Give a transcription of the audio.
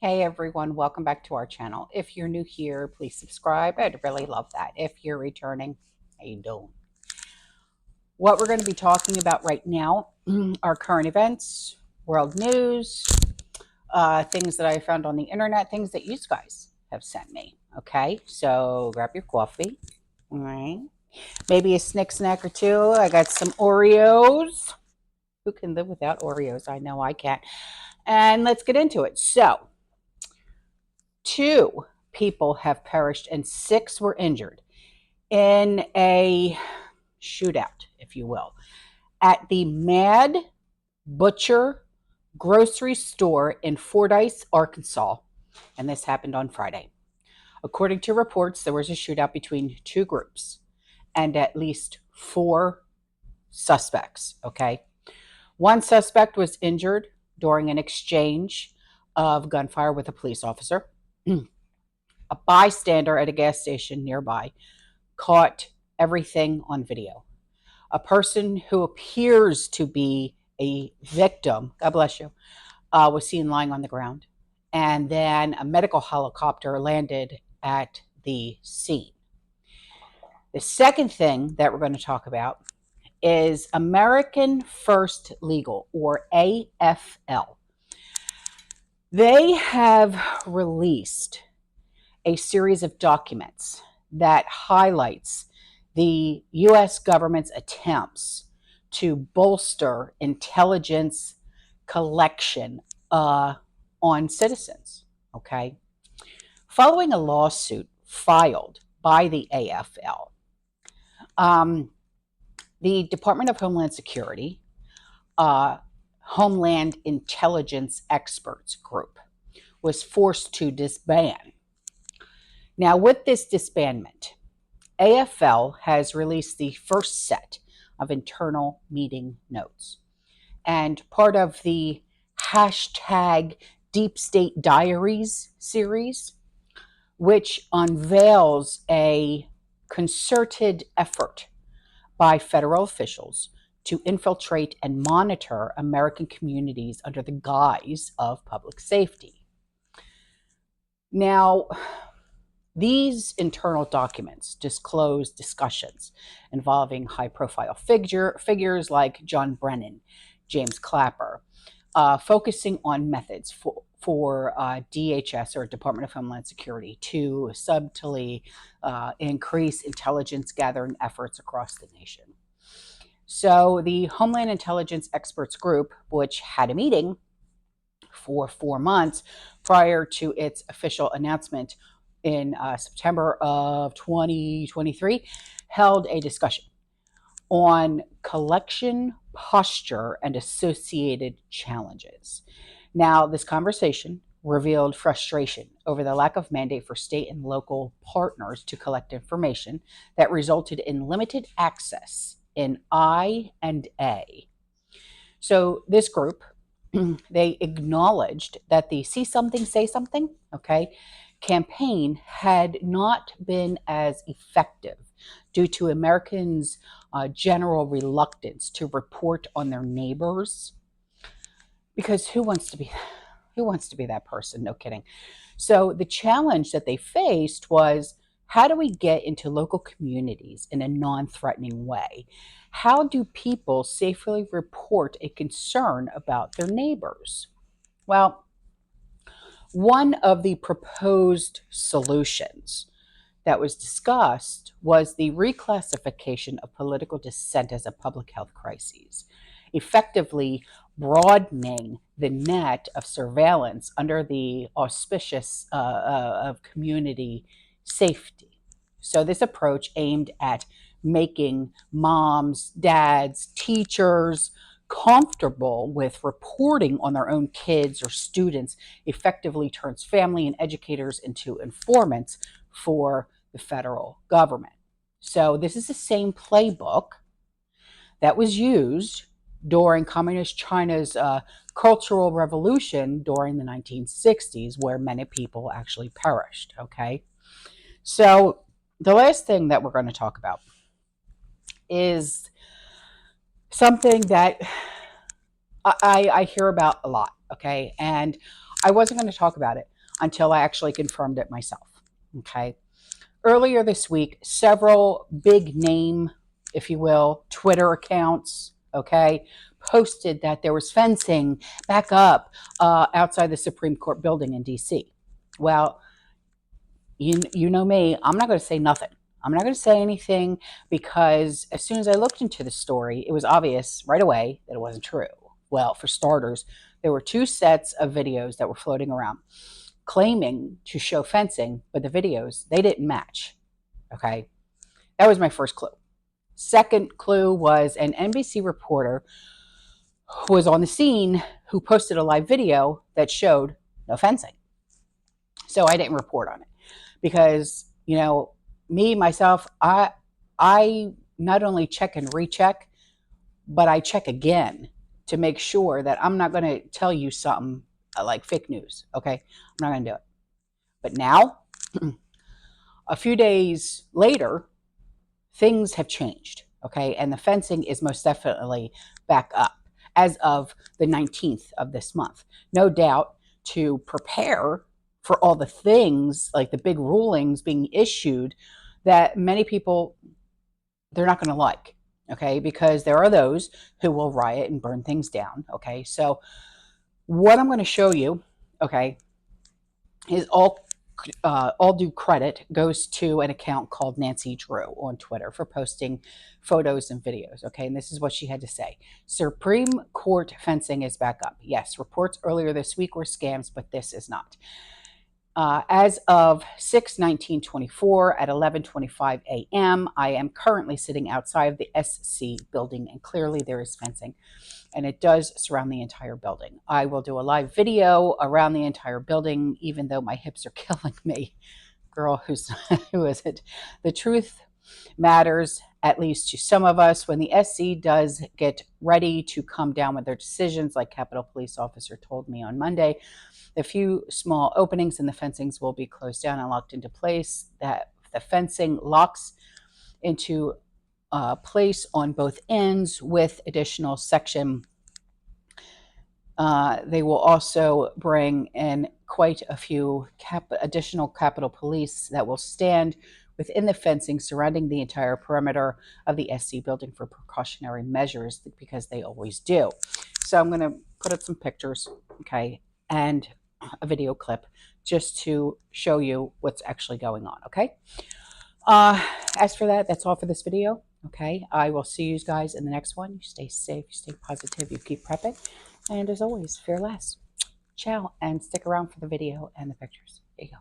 Hey everyone, welcome back to our channel. If you're new here, please subscribe. I'd really love that. If you're returning, how you doing? What we're going to be talking about right now are current events, world news, things that I found on the internet, things that you guys have sent me. Okay, so grab your coffee. All right, maybe a snick snack or two. I got some Oreos. Who can live without Oreos? I know I can't. And let's get into it. So, 2 people have perished and 6 were injured in a shootout, if you will, at the Mad Butcher grocery store in Fordyce, Arkansas. And this happened on Friday. According to reports, there was a shootout between 2 groups and at least 4 suspects. Okay. 1 suspect was injured during an exchange of gunfire with a police officer. A bystander at a gas station nearby caught everything on video. A person who appears to be a victim, God bless you, was seen lying on the ground. And then a medical helicopter landed at the scene. The second thing that we're going to talk about is American First Legal, or AFL. They have released a series of documents that highlights the U.S. government's attempts to bolster intelligence collection on citizens. Okay, following a lawsuit filed by the AFL, the Department of Homeland Security, Homeland Intelligence Experts Group, was forced to disband. Now, with this disbandment, AFL has released the first set of internal meeting notes. And part of the hashtag Deep State Diaries series, which unveils a concerted effort by federal officials to infiltrate and monitor American communities under the guise of public safety. Now, these internal documents disclose discussions involving high-profile figures like John Brennan, James Clapper, focusing on methods for DHS, or Department of Homeland Security, to subtly increase intelligence gathering efforts across the nation. So the Homeland Intelligence Experts Group, which had a meeting for 4 months prior to its official announcement in September of 2023, held a discussion on collection posture and associated challenges. Now, this conversation revealed frustration over the lack of mandate for state and local partners to collect information that resulted in limited access in I&A. So this group, they acknowledged that the See Something, Say Something, okay, campaign had not been as effective due to Americans' general reluctance to report on their neighbors, because who wants to be that person? No kidding. So the challenge that they faced was, how do we get into local communities in a non-threatening way? How do people safely report a concern about their neighbors? Well, one of the proposed solutions that was discussed was the reclassification of political dissent as a public health crisis, effectively broadening the net of surveillance under the auspices of community safety. So this approach aimed at making moms, dads, teachers comfortable with reporting on their own kids or students effectively turns family and educators into informants for the federal government. So this is the same playbook that was used during Communist China's Cultural Revolution during the 1960s, where many people actually perished. Okay, so the last thing that we're going to talk about is something that I hear about a lot. Okay, and I wasn't going to talk about it until I actually confirmed it myself. Okay. Earlier this week, several big name, if you will, Twitter accounts, okay, posted that there was fencing back up outside the Supreme Court building in DC. Well, you know me, I'm not going to say nothing. I'm not going to say anything because as soon as I looked into the story, it was obvious right away that it wasn't true. Well, for starters, there were 2 sets of videos that were floating around claiming to show fencing, but the videos, they didn't match. Okay. That was my first clue. Second clue was an NBC reporter who was on the scene who posted a live video that showed no fencing. So I didn't report on it because, you know, me, myself, I not only check and recheck, but I check again to make sure that I'm not going to tell you something like fake news. Okay. I'm not going to do it. But now, a few days later, things have changed. Okay. And the fencing is most definitely back up as of the 19th of this month. No doubt to prepare for all the things like the big rulings being issued that many people, they're not going to like. Okay. Because there are those who will riot and burn things down. Okay. So what I'm going to show you, okay, is all due credit goes to an account called Nancy Drew on Twitter for posting photos and videos. Okay, and this is what she had to say. Supreme Court fencing is back up. Yes, reports earlier this week were scams, but this is not. As of 6/19/24 at 11:25 a.m., I am currently sitting outside of the SC building, and clearly there is fencing, and it does surround the entire building. I will do a live video around the entire building, even though my hips are killing me. Girl, who is it? The truth matters, at least to some of us. When the SC does get ready to come down with their decisions, like Capitol Police Officer told me on Monday, the few small openings in the fencings will be closed down and locked into place. That the fencing locks into place on both ends with additional section. They will also bring in quite a few additional Capitol Police that will stand within the fencing surrounding the entire perimeter of the SC building for precautionary measures, because they always do. So I'm going to put up some pictures, okay, and a video clip just to show you what's actually going on, okay? As for that, that's all for this video, okay? I will see you guys in the next one. You stay safe, you stay positive, you keep prepping, and as always, fear less. Ciao, and stick around for the video and the pictures. There you go.